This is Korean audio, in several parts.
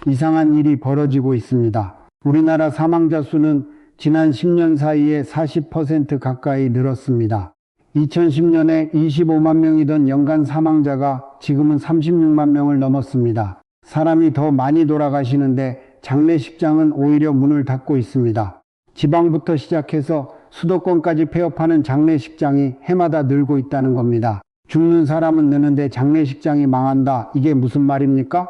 이상한 일이 벌어지고 있습니다. 우리나라 사망자 수는 지난 10년 사이에 40% 가까이 늘었습니다. 2010년에 25만 명이던 연간 사망자가 지금은 36만 명을 넘었습니다. 사람이 더 많이 돌아가시는데 장례식장은 오히려 문을 닫고 있습니다. 지방부터 시작해서 수도권까지 폐업하는 장례식장이 해마다 늘고 있다는 겁니다. 죽는 사람은 느는데 장례식장이 망한다. 이게 무슨 말입니까?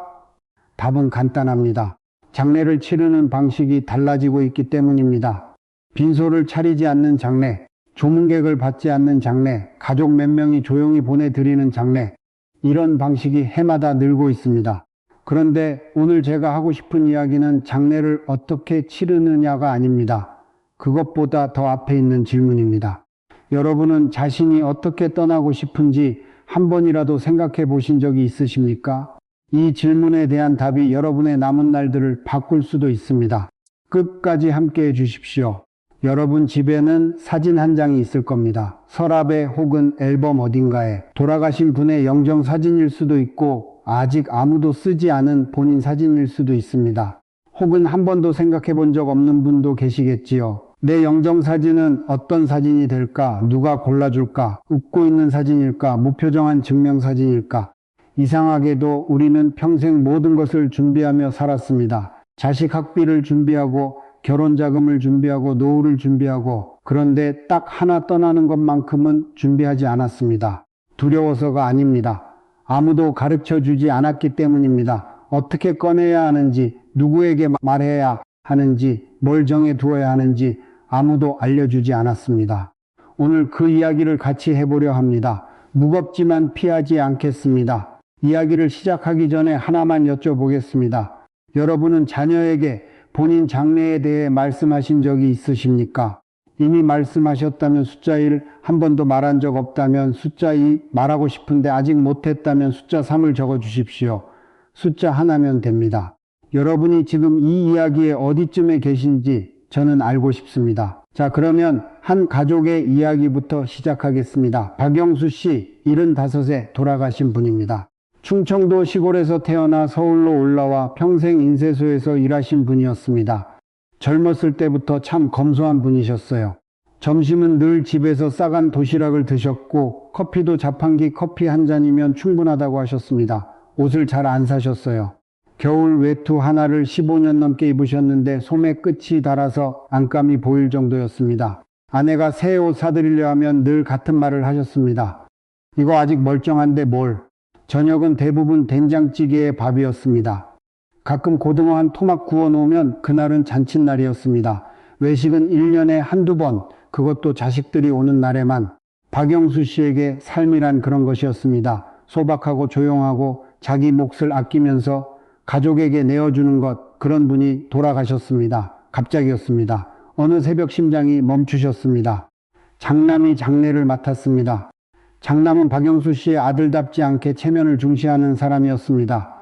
답은 간단합니다. 장례를 치르는 방식이 달라지고 있기 때문입니다. 빈소를 차리지 않는 장례, 조문객을 받지 않는 장례, 가족 몇 명이 조용히 보내드리는 장례, 이런 방식이 해마다 늘고 있습니다. 그런데 오늘 제가 하고 싶은 이야기는 장례를 어떻게 치르느냐가 아닙니다. 그것보다 더 앞에 있는 질문입니다. 여러분은 자신이 어떻게 떠나고 싶은지 한 번이라도 생각해 보신 적이 있으십니까? 이 질문에 대한 답이 여러분의 남은 날들을 바꿀 수도 있습니다. 끝까지 함께 해 주십시오. 여러분 집에는 사진 한 장이 있을 겁니다. 서랍에 혹은 앨범 어딘가에. 돌아가신 분의 영정사진일 수도 있고 아직 아무도 쓰지 않은 본인 사진일 수도 있습니다. 혹은 한 번도 생각해 본 적 없는 분도 계시겠지요. 내 영정사진은 어떤 사진이 될까? 누가 골라줄까? 웃고 있는 사진일까? 무표정한 증명사진일까? 이상하게도 우리는 평생 모든 것을 준비하며 살았습니다. 자식 학비를 준비하고 결혼 자금을 준비하고 노후를 준비하고, 그런데 딱 하나 떠나는 것만큼은 준비하지 않았습니다. 두려워서가 아닙니다. 아무도 가르쳐 주지 않았기 때문입니다. 어떻게 꺼내야 하는지, 누구에게 말해야 하는지, 뭘 정해 두어야 하는지 아무도 알려주지 않았습니다. 오늘 그 이야기를 같이 해보려 합니다. 무겁지만 피하지 않겠습니다. 이야기를 시작하기 전에 하나만 여쭤보겠습니다. 여러분은 자녀에게 본인 장래에 대해 말씀하신 적이 있으십니까? 이미 말씀하셨다면 숫자 1, 한 번도 말한 적 없다면 숫자 2, 말하고 싶은데 아직 못했다면 숫자 3을 적어 주십시오. 숫자 하나면 됩니다. 여러분이 지금 이 이야기의 어디쯤에 계신지 저는 알고 싶습니다. 자, 그러면 한 가족의 이야기부터 시작하겠습니다. 박영수 씨, 75세 돌아가신 분입니다. 충청도 시골에서 태어나 서울로 올라와 평생 인쇄소에서 일하신 분이었습니다. 젊었을 때부터 참 검소한 분이셨어요. 점심은 늘 집에서 싸간 도시락을 드셨고 커피도 자판기 커피 한 잔이면 충분하다고 하셨습니다. 옷을 잘 안 사셨어요. 겨울 외투 하나를 15년 넘게 입으셨는데 소매 끝이 닳아서 안감이 보일 정도였습니다. 아내가 새 옷 사드리려 하면 늘 같은 말을 하셨습니다. 이거 아직 멀쩡한데 뭘. 저녁은 대부분 된장찌개에 밥이었습니다. 가끔 고등어 한 토막 구워 놓으면 그날은 잔칫날이었습니다. 외식은 1년에 한두 번, 그것도 자식들이 오는 날에만. 박영수 씨에게 삶이란 그런 것이었습니다. 소박하고 조용하고 자기 몫을 아끼면서 가족에게 내어주는 것, 그런 분이 돌아가셨습니다. 갑자기였습니다. 어느 새벽 심장이 멈추셨습니다. 장남이 장례를 맡았습니다. 장남은 박영수 씨의 아들답지 않게 체면을 중시하는 사람이었습니다.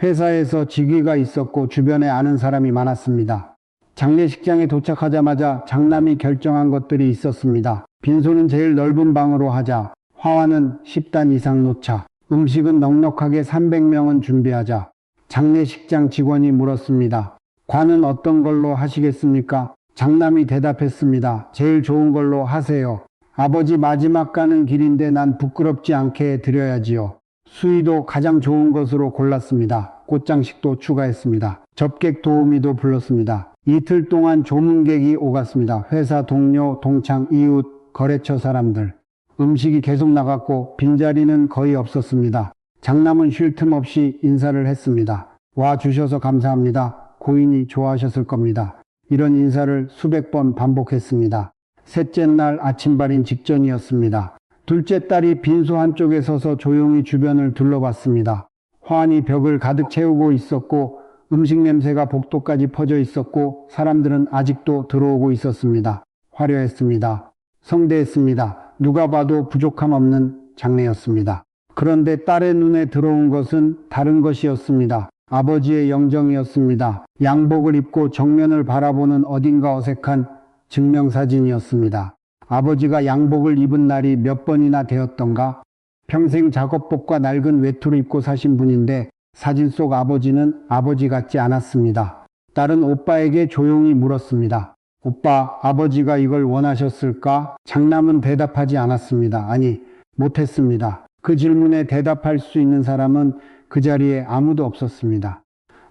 회사에서 직위가 있었고 주변에 아는 사람이 많았습니다. 장례식장에 도착하자마자 장남이 결정한 것들이 있었습니다. 빈소는 제일 넓은 방으로 하자. 화환은 10단 이상 놓자. 음식은 넉넉하게 300명은 준비하자. 장례식장 직원이 물었습니다. 관은 어떤 걸로 하시겠습니까? 장남이 대답했습니다. 제일 좋은 걸로 하세요. 아버지 마지막 가는 길인데 난 부끄럽지 않게 드려야지요. 수의도 가장 좋은 것으로 골랐습니다. 꽃장식도 추가했습니다. 접객 도우미도 불렀습니다. 이틀 동안 조문객이 오갔습니다. 회사 동료, 동창, 이웃, 거래처 사람들. 음식이 계속 나갔고 빈자리는 거의 없었습니다. 장남은 쉴 틈 없이 인사를 했습니다. 와 주셔서 감사합니다. 고인이 좋아하셨을 겁니다. 이런 인사를 수백 번 반복했습니다. 셋째 날 아침발인 직전이었습니다. 둘째 딸이 빈소 한쪽에 서서 조용히 주변을 둘러봤습니다. 화환이 벽을 가득 채우고 있었고 음식 냄새가 복도까지 퍼져 있었고 사람들은 아직도 들어오고 있었습니다. 화려했습니다. 성대했습니다. 누가 봐도 부족함 없는 장례였습니다. 그런데 딸의 눈에 들어온 것은 다른 것이었습니다. 아버지의 영정이었습니다. 양복을 입고 정면을 바라보는 어딘가 어색한 증명사진이었습니다. 아버지가 양복을 입은 날이 몇 번이나 되었던가? 평생 작업복과 낡은 외투를 입고 사신 분인데 사진 속 아버지는 아버지 같지 않았습니다. 딸은 오빠에게 조용히 물었습니다. 오빠, 아버지가 이걸 원하셨을까? 장남은 대답하지 않았습니다. 아니, 못했습니다. 그 질문에 대답할 수 있는 사람은 그 자리에 아무도 없었습니다.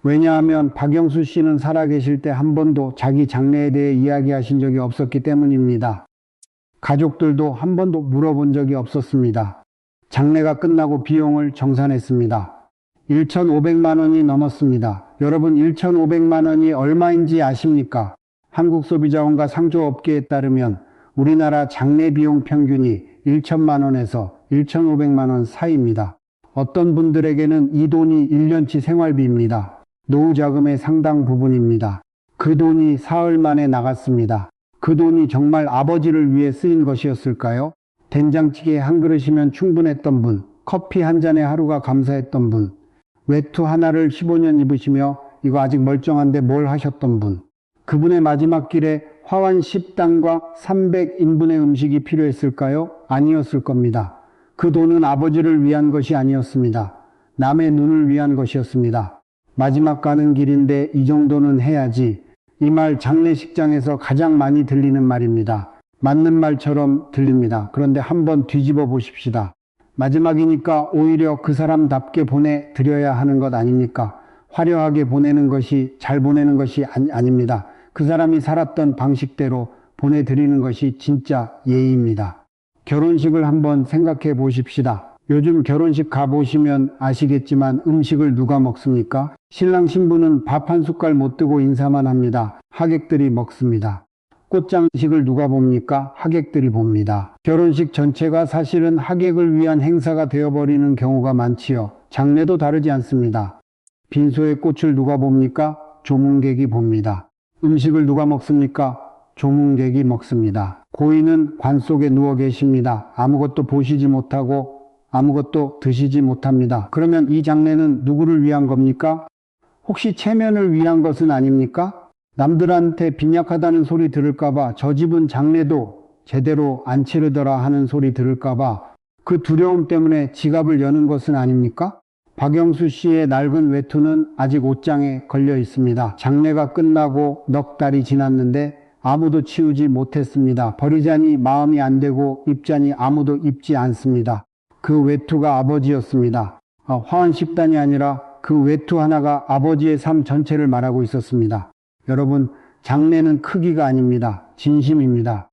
왜냐하면 박영수 씨는 살아계실 때 한 번도 자기 장래에 대해 이야기하신 적이 없었기 때문입니다. 가족들도 한 번도 물어본 적이 없었습니다. 장례가 끝나고 비용을 정산했습니다. 1,500만 원이 넘었습니다. 여러분, 1,500만 원이 얼마인지 아십니까? 한국소비자원과 상조업계에 따르면 우리나라 장례 비용 평균이 1천만 원에서 1,500만 원 사이입니다. 어떤 분들에게는 이 돈이 1년치 생활비입니다. 노후 자금의 상당 부분입니다. 그 돈이 사흘 만에 나갔습니다. 그 돈이 정말 아버지를 위해 쓰인 것이었을까요? 된장찌개 한 그릇이면 충분했던 분, 커피 한 잔에 하루가 감사했던 분, 외투 하나를 15년 입으시며 이거 아직 멀쩡한데 뭘 하셨던 분, 그분의 마지막 길에 화환 10단과 300인분의 음식이 필요했을까요? 아니었을 겁니다. 그 돈은 아버지를 위한 것이 아니었습니다. 남의 눈을 위한 것이었습니다. 마지막 가는 길인데 이 정도는 해야지. 이 말 장례식장에서 가장 많이 들리는 말입니다. 맞는 말처럼 들립니다. 그런데 한번 뒤집어 보십시다. 마지막이니까 오히려 그 사람답게 보내드려야 하는 것 아닙니까? 화려하게 보내는 것이 잘 보내는 것이 아닙니다. 그 사람이 살았던 방식대로 보내드리는 것이 진짜 예의입니다. 결혼식을 한번 생각해 보십시다. 요즘 결혼식 가보시면 아시겠지만 음식을 누가 먹습니까? 신랑 신부는 밥 한 숟갈 못 드고 인사만 합니다. 하객들이 먹습니다. 꽃장식을 누가 봅니까? 하객들이 봅니다. 결혼식 전체가 사실은 하객을 위한 행사가 되어버리는 경우가 많지요. 장례도 다르지 않습니다. 빈소에 꽃을 누가 봅니까? 조문객이 봅니다. 음식을 누가 먹습니까? 조문객이 먹습니다. 고인은 관 속에 누워 계십니다. 아무것도 보시지 못하고 아무것도 드시지 못합니다. 그러면 이 장례는 누구를 위한 겁니까? 혹시 체면을 위한 것은 아닙니까? 남들한테 빈약하다는 소리 들을까봐 저 집은 장례도 제대로 안 치르더라 하는 소리 들을까봐 그 두려움 때문에 지갑을 여는 것은 아닙니까? 박영수 씨의 낡은 외투는 아직 옷장에 걸려 있습니다. 장례가 끝나고 넉 달이 지났는데 아무도 치우지 못했습니다. 버리자니 마음이 안 되고 입자니 아무도 입지 않습니다. 그 외투가 아버지였습니다. 화환 10단이 아니라 그 외투 하나가 아버지의 삶 전체를 말하고 있었습니다. 여러분, 장례는 크기가 아닙니다. 진심입니다.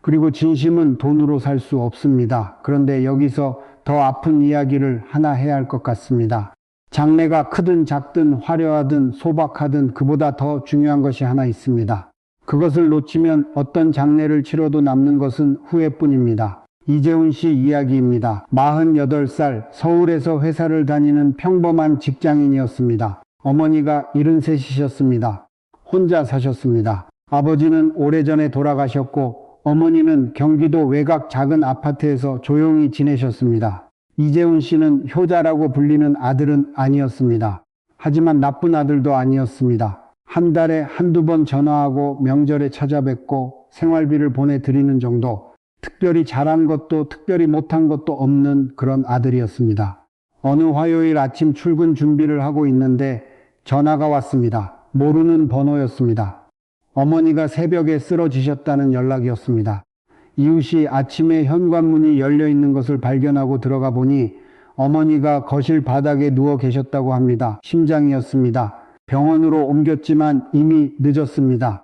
그리고 진심은 돈으로 살 수 없습니다. 그런데 여기서 더 아픈 이야기를 하나 해야 할 것 같습니다. 장례가 크든 작든 화려하든 소박하든 그보다 더 중요한 것이 하나 있습니다. 그것을 놓치면 어떤 장례를 치러도 남는 것은 후회뿐입니다. 이재훈 씨 이야기입니다. 48살 서울에서 회사를 다니는 평범한 직장인이었습니다. 어머니가 73이셨습니다. 혼자 사셨습니다. 아버지는 오래전에 돌아가셨고 어머니는 경기도 외곽 작은 아파트에서 조용히 지내셨습니다. 이재훈 씨는 효자라고 불리는 아들은 아니었습니다. 하지만 나쁜 아들도 아니었습니다. 한 달에 한두 번 전화하고 명절에 찾아뵙고 생활비를 보내드리는 정도, 특별히 잘한 것도 특별히 못한 것도 없는 그런 아들이었습니다. 어느 화요일 아침 출근 준비를 하고 있는데 전화가 왔습니다. 모르는 번호였습니다. 어머니가 새벽에 쓰러지셨다는 연락이었습니다. 이웃이 아침에 현관문이 열려 있는 것을 발견하고 들어가 보니 어머니가 거실 바닥에 누워 계셨다고 합니다. 심장이었습니다. 병원으로 옮겼지만 이미 늦었습니다.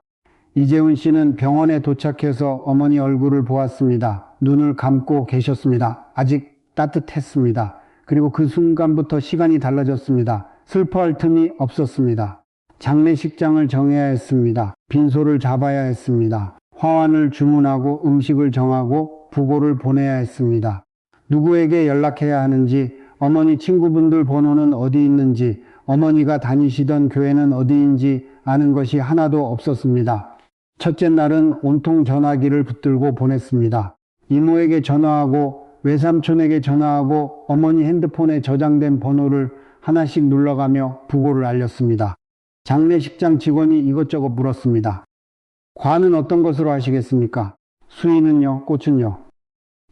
이재훈 씨는 병원에 도착해서 어머니 얼굴을 보았습니다. 눈을 감고 계셨습니다. 아직 따뜻했습니다. 그리고 그 순간부터 시간이 달라졌습니다. 슬퍼할 틈이 없었습니다. 장례식장을 정해야 했습니다. 빈소를 잡아야 했습니다. 화환을 주문하고 음식을 정하고 부고를 보내야 했습니다. 누구에게 연락해야 하는지, 어머니 친구분들 번호는 어디 있는지, 어머니가 다니시던 교회는 어디인지 아는 것이 하나도 없었습니다. 첫째 날은 온통 전화기를 붙들고 보냈습니다. 이모에게 전화하고 외삼촌에게 전화하고 어머니 핸드폰에 저장된 번호를 하나씩 눌러가며 부고를 알렸습니다. 장례식장 직원이 이것저것 물었습니다. 관은 어떤 것으로 하시겠습니까? 수의는요? 꽃은요?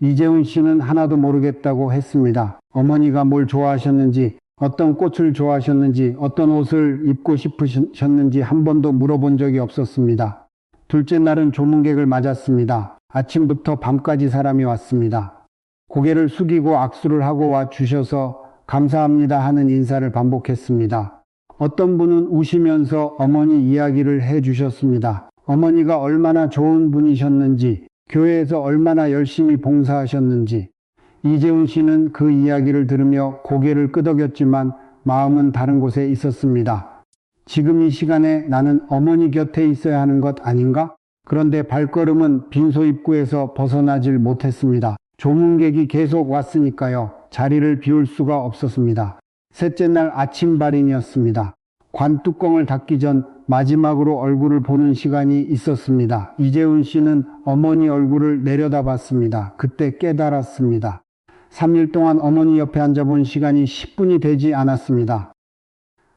이재훈 씨는 하나도 모르겠다고 했습니다. 어머니가 뭘 좋아하셨는지, 어떤 꽃을 좋아하셨는지, 어떤 옷을 입고 싶으셨는지 한 번도 물어본 적이 없었습니다. 둘째 날은 조문객을 맞았습니다. 아침부터 밤까지 사람이 왔습니다. 고개를 숙이고 악수를 하고 와 주셔서 감사합니다 하는 인사를 반복했습니다. 어떤 분은 우시면서 어머니 이야기를 해 주셨습니다. 어머니가 얼마나 좋은 분이셨는지, 교회에서 얼마나 열심히 봉사하셨는지. 이재훈 씨는 그 이야기를 들으며 고개를 끄덕였지만 마음은 다른 곳에 있었습니다. 지금 이 시간에 나는 어머니 곁에 있어야 하는 것 아닌가? 그런데 발걸음은 빈소 입구에서 벗어나질 못했습니다. 조문객이 계속 왔으니까요. 자리를 비울 수가 없었습니다. 셋째 날 아침 발인이었습니다. 관 뚜껑을 닫기 전 마지막으로 얼굴을 보는 시간이 있었습니다. 이재훈 씨는 어머니 얼굴을 내려다봤습니다. 그때 깨달았습니다. 3일 동안 어머니 옆에 앉아본 시간이 10분이 되지 않았습니다.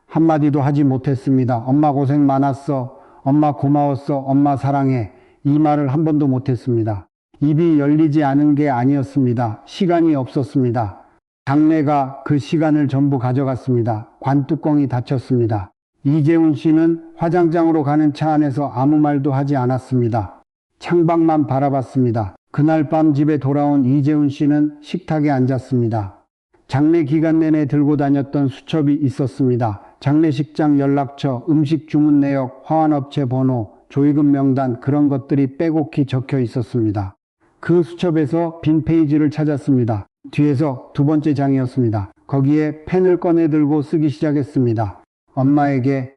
한마디도 하지 못했습니다. 엄마 고생 많았어. 엄마 고마웠어. 엄마 사랑해. 이 말을 한 번도 못했습니다. 입이 열리지 않은 게 아니었습니다. 시간이 없었습니다. 장례가 그 시간을 전부 가져갔습니다. 관뚜껑이 닫혔습니다. 이재훈 씨는 화장장으로 가는 차 안에서 아무 말도 하지 않았습니다. 창밖만 바라봤습니다. 그날 밤 집에 돌아온 이재훈 씨는 식탁에 앉았습니다. 장례 기간 내내 들고 다녔던 수첩이 있었습니다. 장례식장 연락처, 음식 주문 내역, 화환업체 번호, 조의금 명단, 그런 것들이 빼곡히 적혀 있었습니다. 그 수첩에서 빈 페이지를 찾았습니다. 뒤에서 두 번째 장이었습니다. 거기에 펜을 꺼내 들고 쓰기 시작했습니다. 엄마에게.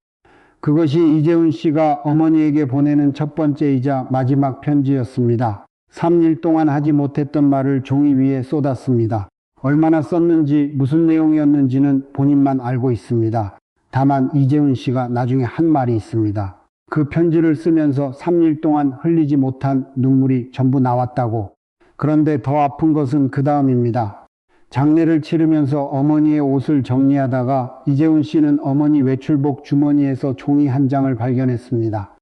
그것이 이재훈 씨가 어머니에게 보내는 첫 번째이자 마지막 편지였습니다. 3일 동안 하지 못했던 말을 종이 위에 쏟았습니다. 얼마나 썼는지, 무슨 내용이었는지는 본인만 알고 있습니다. 다만 이재훈 씨가 나중에 한 말이 있습니다. 그 편지를 쓰면서 3일 동안 흘리지 못한 눈물이 전부 나왔다고. 그런데 더 아픈 것은 그 다음입니다. 장례를 치르면서 어머니의 옷을 정리하다가 이재훈 씨는 어머니 외출복 주머니에서 종이 한 장을 발견했습니다.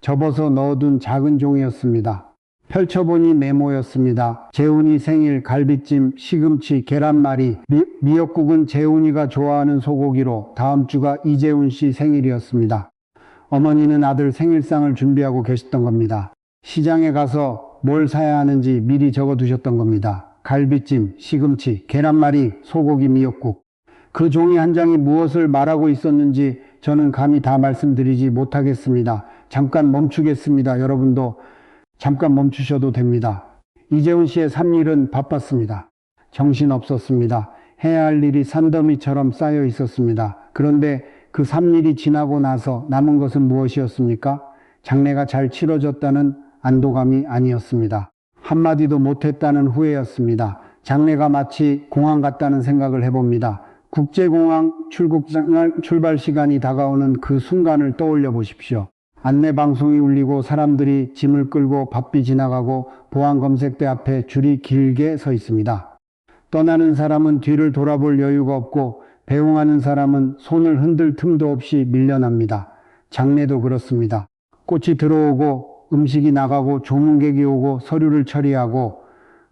접어서 넣어둔 작은 종이였습니다. 펼쳐보니 메모였습니다. 재훈이 생일 갈비찜, 시금치, 계란말이, 미역국은 재훈이가 좋아하는 소고기로 다음 주가 이재훈 씨 생일이었습니다. 어머니는 아들 생일상을 준비하고 계셨던 겁니다. 시장에 가서 뭘 사야 하는지 미리 적어두셨던 겁니다. 갈비찜, 시금치, 계란말이, 소고기, 미역국. 그 종이 한 장이 무엇을 말하고 있었는지 저는 감히 다 말씀드리지 못하겠습니다. 잠깐 멈추겠습니다. 여러분도 잠깐 멈추셔도 됩니다. 이재훈 씨의 3일은 바빴습니다. 정신없었습니다. 해야 할 일이 산더미처럼 쌓여 있었습니다. 그런데 그 3일이 지나고 나서 남은 것은 무엇이었습니까? 장례가 잘 치러졌다는 안도감이 아니었습니다. 한마디도 못했다는 후회였습니다. 장례가 마치 공항 같다는 생각을 해봅니다. 국제공항 출발 시간이 다가오는 그 순간을 떠올려 보십시오. 안내방송이 울리고 사람들이 짐을 끌고 바삐 지나가고 보안검색대 앞에 줄이 길게 서 있습니다. 떠나는 사람은 뒤를 돌아볼 여유가 없고 배웅하는 사람은 손을 흔들 틈도 없이 밀려납니다. 장례도 그렇습니다. 꽃이 들어오고 음식이 나가고 조문객이 오고 서류를 처리하고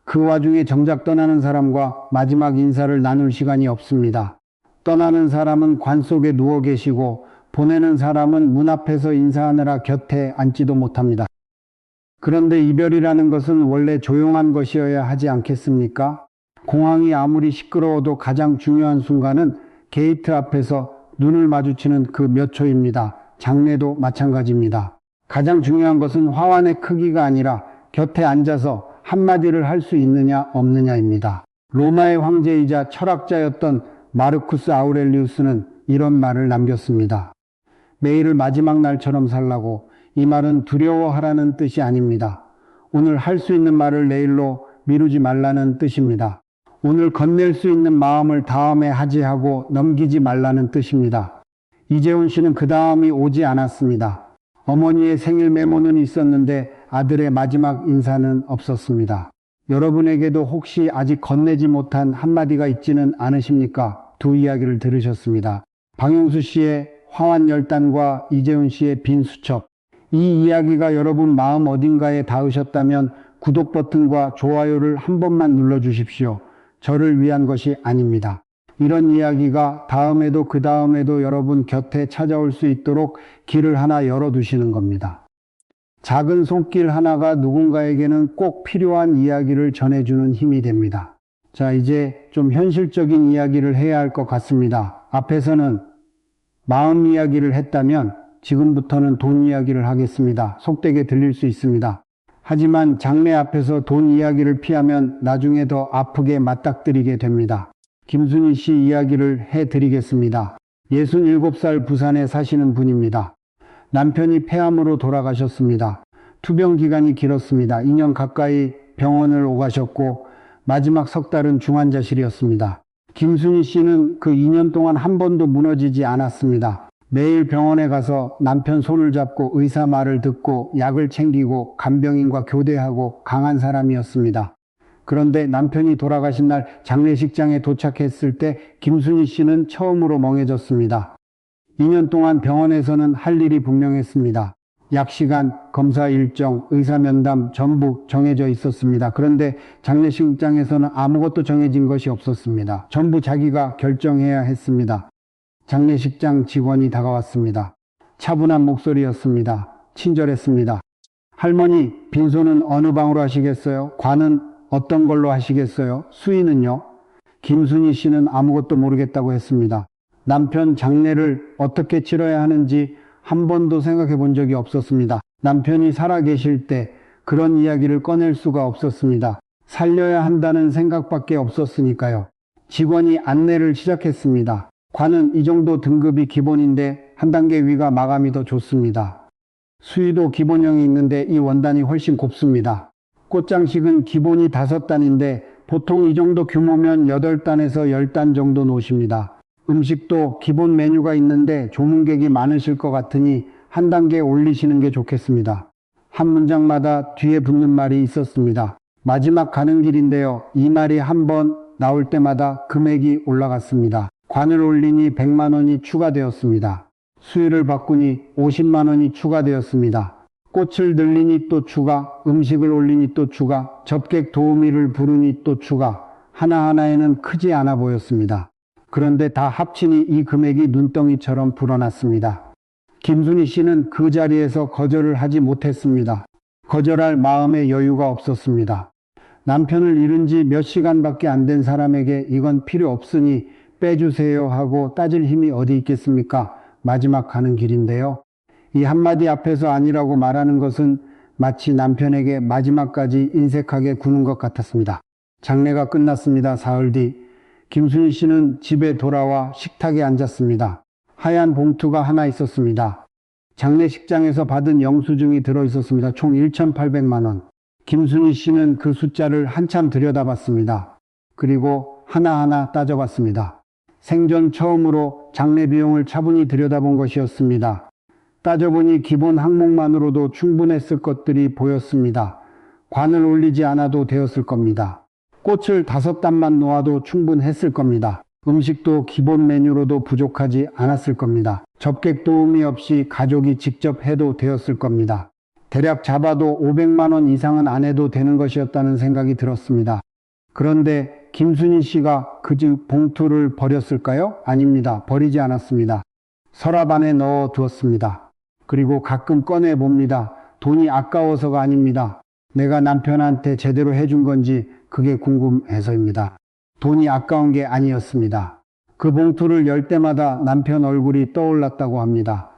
그 와중에 정작 떠나는 사람과 마지막 인사를 나눌 시간이 없습니다. 떠나는 사람은 관 속에 누워 계시고 보내는 사람은 문 앞에서 인사하느라 곁에 앉지도 못합니다. 그런데 이별이라는 것은 원래 조용한 것이어야 하지 않겠습니까? 공항이 아무리 시끄러워도 가장 중요한 순간은 게이트 앞에서 눈을 마주치는 그 몇 초입니다. 장례도 마찬가지입니다. 가장 중요한 것은 화환의 크기가 아니라 곁에 앉아서 한마디를 할 수 있느냐 없느냐입니다. 로마의 황제이자 철학자였던 마르쿠스 아우렐리우스는 이런 말을 남겼습니다. 매일을 마지막 날처럼 살라고. 이 말은 두려워하라는 뜻이 아닙니다. 오늘 할 수 있는 말을 내일로 미루지 말라는 뜻입니다. 오늘 건넬 수 있는 마음을 다음에 하지 하고 넘기지 말라는 뜻입니다. 이재훈 씨는 그 다음이 오지 않았습니다. 어머니의 생일 메모는 있었는데 아들의 마지막 인사는 없었습니다. 여러분에게도 혹시 아직 건네지 못한 한마디가 있지는 않으십니까? 두 이야기를 들으셨습니다. 박용수 씨의 화환 열단과 이재훈 씨의 빈 수첩. 이 이야기가 여러분 마음 어딘가에 닿으셨다면 구독 버튼과 좋아요를 한 번만 눌러주십시오. 저를 위한 것이 아닙니다. 이런 이야기가 다음에도 그 다음에도 여러분 곁에 찾아올 수 있도록 길을 하나 열어두시는 겁니다. 작은 손길 하나가 누군가에게는 꼭 필요한 이야기를 전해주는 힘이 됩니다. 자, 이제 좀 현실적인 이야기를 해야 할 것 같습니다. 앞에서는 마음 이야기를 했다면 지금부터는 돈 이야기를 하겠습니다. 속되게 들릴 수 있습니다. 하지만 장례 앞에서 돈 이야기를 피하면 나중에 더 아프게 맞닥뜨리게 됩니다. 김순희 씨 이야기를 해드리겠습니다. 67살 부산에 사시는 분입니다. 남편이 폐암으로 돌아가셨습니다. 투병 기간이 길었습니다. 2년 가까이 병원을 오가셨고 마지막 석 달은 중환자실이었습니다. 김순희 씨는 그 2년 동안 한 번도 무너지지 않았습니다. 매일 병원에 가서 남편 손을 잡고 의사 말을 듣고 약을 챙기고 간병인과 교대하고 강한 사람이었습니다. 그런데 남편이 돌아가신 날 장례식장에 도착했을 때 김순희 씨는 처음으로 멍해졌습니다. 2년 동안 병원에서는 할 일이 분명했습니다. 약 시간, 검사 일정, 의사 면담 전부 정해져 있었습니다. 그런데 장례식장에서는 아무것도 정해진 것이 없었습니다. 전부 자기가 결정해야 했습니다. 장례식장 직원이 다가왔습니다. 차분한 목소리였습니다. 친절했습니다. 할머니, 빈소는 어느 방으로 하시겠어요? 관은 어떤 걸로 하시겠어요? 수의는요? 김순희 씨는 아무것도 모르겠다고 했습니다. 남편 장례를 어떻게 치러야 하는지 한 번도 생각해 본 적이 없었습니다. 남편이 살아계실 때 그런 이야기를 꺼낼 수가 없었습니다. 살려야 한다는 생각밖에 없었으니까요. 직원이 안내를 시작했습니다. 관은 이 정도 등급이 기본인데 한 단계 위가 마감이 더 좋습니다. 수의도 기본형이 있는데 이 원단이 훨씬 곱습니다. 꽃장식은 기본이 5단인데 보통 이 정도 규모면 8단에서 10단 정도 놓으십니다. 음식도 기본 메뉴가 있는데 조문객이 많으실 것 같으니 한 단계 올리시는 게 좋겠습니다. 한 문장마다 뒤에 붙는 말이 있었습니다. 마지막 가는 길인데요. 이 말이 한 번 나올 때마다 금액이 올라갔습니다. 관을 올리니 100만 원이 추가되었습니다. 수의를 바꾸니 50만 원이 추가되었습니다. 꽃을 늘리니 또 추가, 음식을 올리니 또 추가, 접객 도우미를 부르니 또 추가. 하나하나에는 크지 않아 보였습니다. 그런데 다 합치니 이 금액이 눈덩이처럼 불어났습니다. 김순희 씨는 그 자리에서 거절을 하지 못했습니다. 거절할 마음의 여유가 없었습니다. 남편을 잃은 지 몇 시간밖에 안 된 사람에게 이건 필요 없으니 빼주세요 하고 따질 힘이 어디 있겠습니까? 마지막 가는 길인데요. 이 한마디 앞에서 아니라고 말하는 것은 마치 남편에게 마지막까지 인색하게 구는 것 같았습니다. 장례가 끝났습니다. 사흘 뒤 김순희 씨는 집에 돌아와 식탁에 앉았습니다. 하얀 봉투가 하나 있었습니다. 장례식장에서 받은 영수증이 들어있었습니다. 총 1,800만 원. 김순희 씨는 그 숫자를 한참 들여다봤습니다. 그리고 하나하나 따져봤습니다. 생전 처음으로 장례 비용을 차분히 들여다본 것이었습니다. 따져보니 기본 항목만으로도 충분했을 것들이 보였습니다. 관을 올리지 않아도 되었을 겁니다. 꽃을 5단만 놓아도 충분했을 겁니다. 음식도 기본 메뉴로도 부족하지 않았을 겁니다. 접객 도우미 없이 가족이 직접 해도 되었을 겁니다. 대략 잡아도 500만 원 이상은 안 해도 되는 것이었다는 생각이 들었습니다. 그런데 김순희 씨가 그 봉투를 버렸을까요? 아닙니다. 버리지 않았습니다. 서랍 안에 넣어 두었습니다. 그리고 가끔 꺼내 봅니다. 돈이 아까워서가 아닙니다. 내가 남편한테 제대로 해준 건지 그게 궁금해서입니다. 돈이 아까운 게 아니었습니다. 그 봉투를 열 때마다 남편 얼굴이 떠올랐다고 합니다.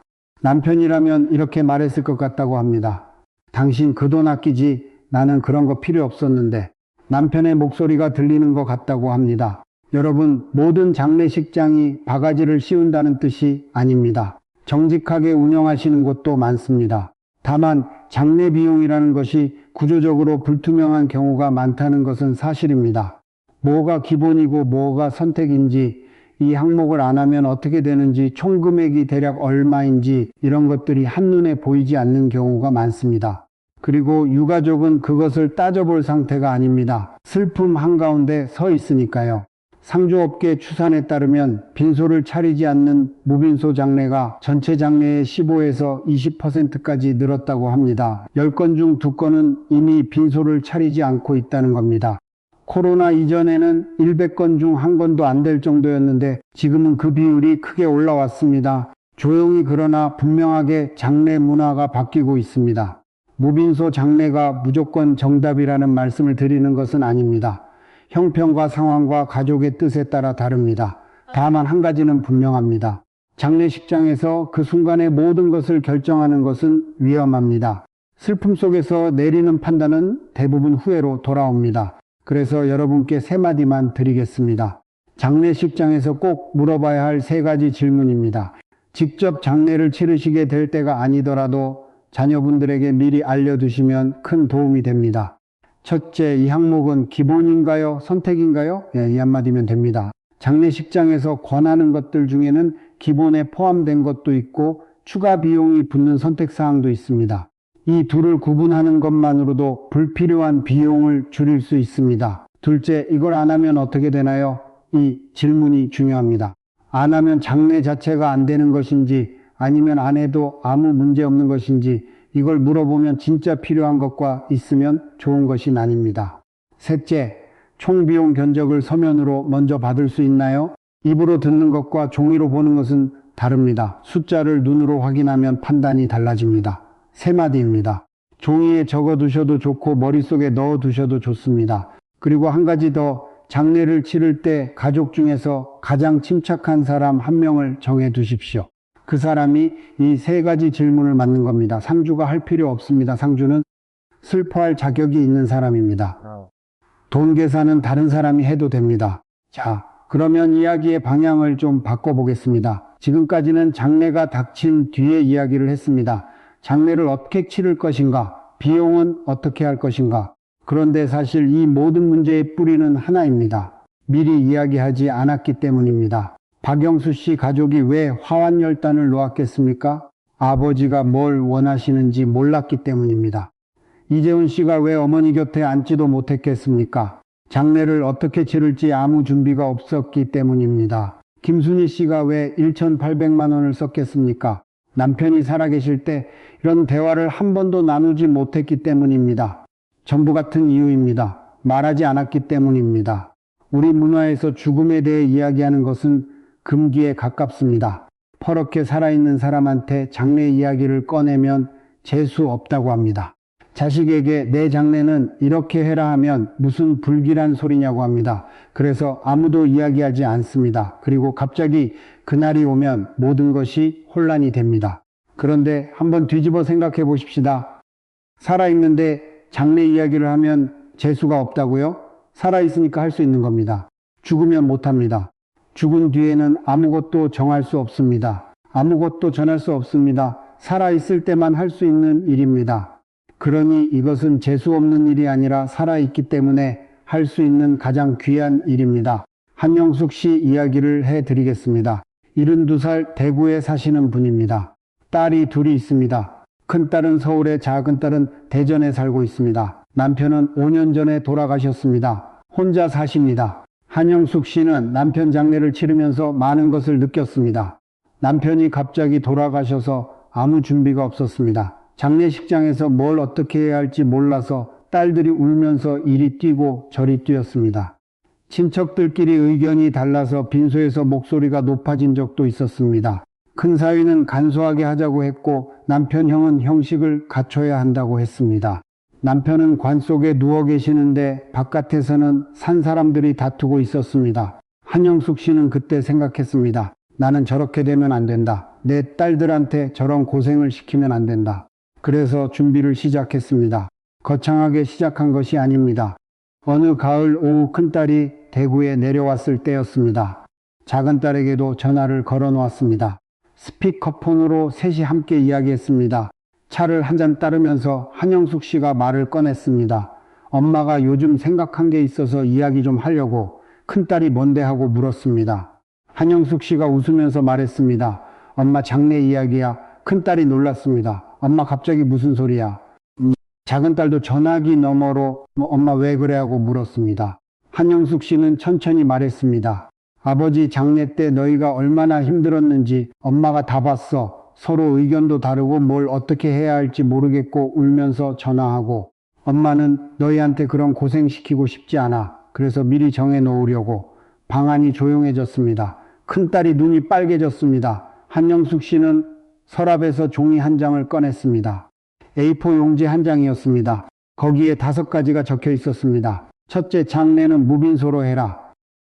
남편이라면 이렇게 말했을 것 같다고 합니다. 당신 그 돈 아끼지, 나는 그런 거 필요 없었는데. 남편의 목소리가 들리는 것 같다고 합니다. 여러분, 모든 장례식장이 바가지를 씌운다는 뜻이 아닙니다. 정직하게 운영하시는 곳도 많습니다. 다만 장례 비용이라는 것이 구조적으로 불투명한 경우가 많다는 것은 사실입니다. 뭐가 기본이고 뭐가 선택인지, 이 항목을 안 하면 어떻게 되는지, 총금액이 대략 얼마인지 이런 것들이 한눈에 보이지 않는 경우가 많습니다. 그리고 유가족은 그것을 따져볼 상태가 아닙니다. 슬픔 한가운데 서 있으니까요. 상조업계 추산에 따르면 빈소를 차리지 않는 무빈소 장례가 전체 장례의 15에서 20%까지 늘었다고 합니다. 10건 중 2건은 이미 빈소를 차리지 않고 있다는 겁니다. 코로나 이전에는 100건 중 1건도 안 될 정도였는데 지금은 그 비율이 크게 올라왔습니다. 조용히 그러나 분명하게 장례 문화가 바뀌고 있습니다. 무빈소 장례가 무조건 정답이라는 말씀을 드리는 것은 아닙니다. 형편과 상황과 가족의 뜻에 따라 다릅니다. 다만 한 가지는 분명합니다. 장례식장에서 그 순간의 모든 것을 결정하는 것은 위험합니다. 슬픔 속에서 내리는 판단은 대부분 후회로 돌아옵니다. 그래서 여러분께 세 마디만 드리겠습니다. 장례식장에서 꼭 물어봐야 할 세 가지 질문입니다. 직접 장례를 치르시게 될 때가 아니더라도 자녀분들에게 미리 알려두시면 큰 도움이 됩니다. 첫째, 이 항목은 기본인가요? 선택인가요? 이 한마디면 됩니다. 장례식장에서 권하는 것들 중에는 기본에 포함된 것도 있고 추가 비용이 붙는 선택사항도 있습니다. 이 둘을 구분하는 것만으로도 불필요한 비용을 줄일 수 있습니다. 둘째, 이걸 안 하면 어떻게 되나요? 이 질문이 중요합니다. 안 하면 장례 자체가 안 되는 것인지 아니면 안 해도 아무 문제 없는 것인지 이걸 물어보면 진짜 필요한 것과 있으면 좋은 것이 아닙니다. 셋째, 총비용 견적을 서면으로 먼저 받을 수 있나요? 입으로 듣는 것과 종이로 보는 것은 다릅니다. 숫자를 눈으로 확인하면 판단이 달라집니다. 세 마디입니다. 종이에 적어 두셔도 좋고 머릿속에 넣어 두셔도 좋습니다. 그리고 한 가지 더, 장례를 치를 때 가족 중에서 가장 침착한 사람 한 명을 정해 두십시오. 그 사람이 이 세 가지 질문을 맞는 겁니다. 상주가 할 필요 없습니다. 상주는 슬퍼할 자격이 있는 사람입니다. 돈 계산은 다른 사람이 해도 됩니다. 자, 그러면 이야기의 방향을 좀 바꿔보겠습니다. 지금까지는 장례가 닥친 뒤에 이야기를 했습니다. 장례를 어떻게 치를 것인가? 비용은 어떻게 할 것인가? 그런데 사실 이 모든 문제의 뿌리는 하나입니다. 미리 이야기하지 않았기 때문입니다. 박영수 씨 가족이 왜 화환열단을 놓았겠습니까? 아버지가 뭘 원하시는지 몰랐기 때문입니다. 이재훈 씨가 왜 어머니 곁에 앉지도 못했겠습니까? 장례를 어떻게 치를지 아무 준비가 없었기 때문입니다. 김순희 씨가 왜 1,800만 원을 썼겠습니까? 남편이 살아계실 때 이런 대화를 한 번도 나누지 못했기 때문입니다. 전부 같은 이유입니다. 말하지 않았기 때문입니다. 우리 문화에서 죽음에 대해 이야기하는 것은 금기에 가깝습니다. 퍼렇게 살아있는 사람한테 장례 이야기를 꺼내면 재수 없다고 합니다. 자식에게 내 장례는 이렇게 해라 하면 무슨 불길한 소리냐고 합니다. 그래서 아무도 이야기하지 않습니다. 그리고 갑자기 그날이 오면 모든 것이 혼란이 됩니다. 그런데 한번 뒤집어 생각해 보십시다. 살아있는데 장례 이야기를 하면 재수가 없다고요? 살아있으니까 할 수 있는 겁니다. 죽으면 못합니다. 죽은 뒤에는 아무것도 정할 수 없습니다. 아무것도 전할 수 없습니다. 살아있을 때만 할 수 있는 일입니다. 그러니 이것은 재수 없는 일이 아니라 살아있기 때문에 할 수 있는 가장 귀한 일입니다. 한영숙 씨 이야기를 해드리겠습니다. 72살 대구에 사시는 분입니다. 딸이 둘이 있습니다. 큰딸은 서울에, 작은딸은 대전에 살고 있습니다. 남편은 5년 전에 돌아가셨습니다. 혼자 사십니다. 한영숙 씨는 남편 장례를 치르면서 많은 것을 느꼈습니다. 남편이 갑자기 돌아가셔서 아무 준비가 없었습니다. 장례식장에서 뭘 어떻게 해야 할지 몰라서 딸들이 울면서 이리 뛰고 저리 뛰었습니다. 친척들끼리 의견이 달라서 빈소에서 목소리가 높아진 적도 있었습니다. 큰 사위는 간소하게 하자고 했고 남편 형은 형식을 갖춰야 한다고 했습니다. 남편은 관 속에 누워 계시는데 바깥에서는 산 사람들이 다투고 있었습니다. 한영숙 씨는 그때 생각했습니다. 나는 저렇게 되면 안 된다. 내 딸들한테 저런 고생을 시키면 안 된다. 그래서 준비를 시작했습니다. 거창하게 시작한 것이 아닙니다. 어느 가을 오후 큰딸이 대구에 내려왔을 때였습니다. 작은딸에게도 전화를 걸어 놓았습니다. 스피커폰으로 셋이 함께 이야기했습니다. 차를 한 잔 따르면서 한영숙 씨가 말을 꺼냈습니다. 엄마가 요즘 생각한 게 있어서 이야기 좀 하려고. 큰딸이 뭔데 하고 물었습니다. 한영숙 씨가 웃으면서 말했습니다. 엄마 장례 이야기야. 큰딸이 놀랐습니다. 엄마 갑자기 무슨 소리야? 작은딸도 전화기 너머로 엄마 왜 그래 하고 물었습니다. 한영숙 씨는 천천히 말했습니다. 아버지 장례 때 너희가 얼마나 힘들었는지 엄마가 다 봤어. 서로 의견도 다르고 뭘 어떻게 해야 할지 모르겠고 울면서 전화하고 엄마는 너희한테 그런 고생시키고 싶지 않아. 그래서 미리 정해 놓으려고 방안이 조용해졌습니다. 큰딸이 눈이 빨개졌습니다. 한영숙 씨는 서랍에서 종이 한 장을 꺼냈습니다. A4 용지 한 장이었습니다. 거기에 5가지가 적혀 있었습니다. 첫째, 장례는 무빈소로 해라.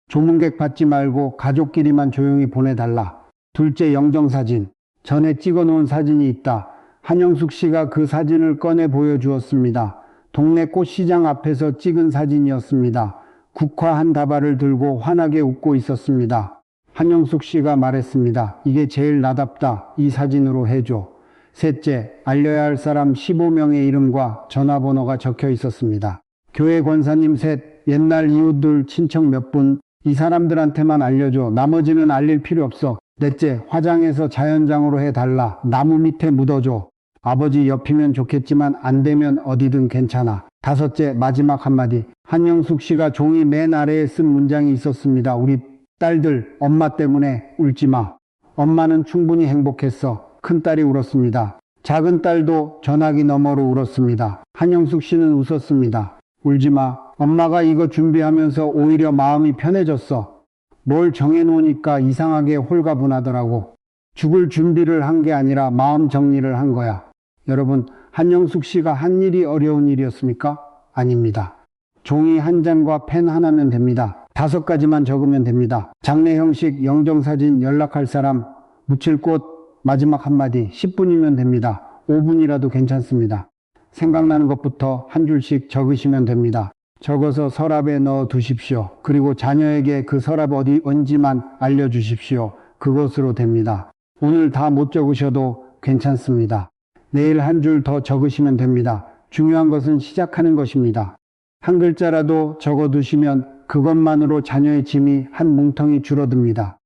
조문객 받지 말고 가족끼리만 조용히 보내달라. 둘째, 영정사진. 전에 찍어놓은 사진이 있다. 한영숙 씨가 그 사진을 꺼내 보여주었습니다. 동네 꽃시장 앞에서 찍은 사진이었습니다. 국화 한 다발을 들고 환하게 웃고 있었습니다. 한영숙 씨가 말했습니다. 이게 제일 나답다. 이 사진으로 해줘. 셋째, 알려야 할 사람 15명의 이름과 전화번호가 적혀 있었습니다. 교회 권사님 셋, 옛날 이웃들 친척 몇 분, 이 사람들한테만 알려줘. 나머지는 알릴 필요 없어. 넷째, 화장해서 자연장으로 해달라. 나무 밑에 묻어줘. 아버지 옆이면 좋겠지만 안 되면 어디든 괜찮아. 다섯째, 마지막 한마디. 한영숙 씨가 종이 맨 아래에 쓴 문장이 있었습니다. 우리 딸들, 엄마 때문에 울지 마. 엄마는 충분히 행복했어. 큰딸이 울었습니다. 작은 딸도 전화기 너머로 울었습니다. 한영숙 씨는 웃었습니다. 울지 마. 엄마가 이거 준비하면서 오히려 마음이 편해졌어. 뭘 정해놓으니까 이상하게 홀가분하더라고. 죽을 준비를 한 게 아니라 마음 정리를 한 거야. 여러분, 한영숙 씨가 한 일이 어려운 일이었습니까? 아닙니다. 종이 한 장과 펜 하나면 됩니다. 5가지만 적으면 됩니다. 장례 형식, 영정사진, 연락할 사람, 묻힐 꽃, 마지막 한마디, 10분이면 됩니다. 5분이라도 괜찮습니다. 생각나는 것부터 한 줄씩 적으시면 됩니다. 적어서 서랍에 넣어 두십시오. 그리고 자녀에게 그 서랍 어디인지만 알려주십시오. 그것으로 됩니다. 오늘 다 못 적으셔도 괜찮습니다. 내일 한 줄 더 적으시면 됩니다. 중요한 것은 시작하는 것입니다. 한 글자라도 적어두시면 그것만으로 자녀의 짐이 한 뭉텅이 줄어듭니다.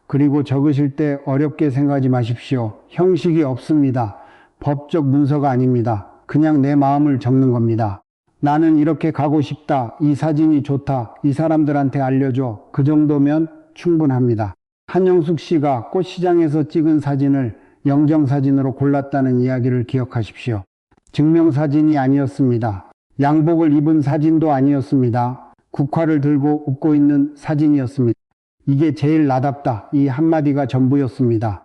그리고 적으실 때 어렵게 생각하지 마십시오. 형식이 없습니다. 법적 문서가 아닙니다. 그냥 내 마음을 적는 겁니다. 나는 이렇게 가고 싶다. 이 사진이 좋다. 이 사람들한테 알려줘. 그 정도면 충분합니다. 한영숙 씨가 꽃시장에서 찍은 사진을 영정사진으로 골랐다는 이야기를 기억하십시오. 증명사진이 아니었습니다. 양복을 입은 사진도 아니었습니다. 국화를 들고 웃고 있는 사진이었습니다. 이게 제일 나답다. 이 한마디가 전부였습니다.